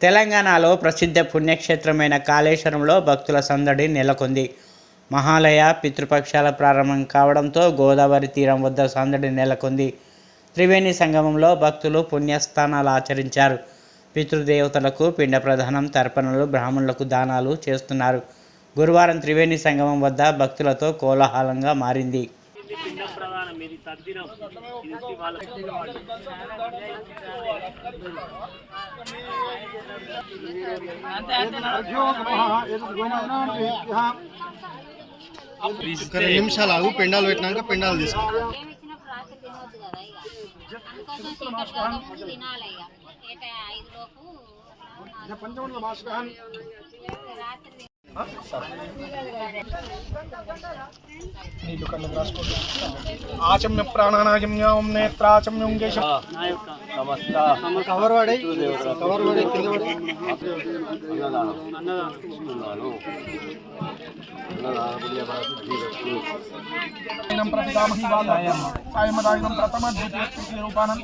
తెలంగాణలో ప్రసిద్ధ పుణ్యక్షేత్రమైన కాళేశ్వరంలో భక్తుల సందడి నెలకొంది. మహాలయ పితృపక్షాల ప్రారంభం కావడంతో గోదావరి తీరం వద్ద సందడి నెలకొంది. త్రివేణి సంగమంలో భక్తులు పుణ్యస్నానాలు ఆచరించారు. పితృదేవతలకు పిండ ప్రదానం, తర్పణలు, బ్రాహ్మణులకు దానాలు చేస్తున్నారు. గురువారం త్రివేణి సంగమం వద్ద భక్తులతో కోలాహలంగా మారింది. నిమిషాలు ఆగు, పెండాలు పెట్టినాక పెండాలు తీసుకో. ఆచమ్య ప్రాణానాయమ్య ఓం నేత్రాచమ్యం కేశం కవర్ పడే కింద ప్రతిగామహి బాలాయ సాయమదాయం ప్రథమ ద్వితీయ రూపానం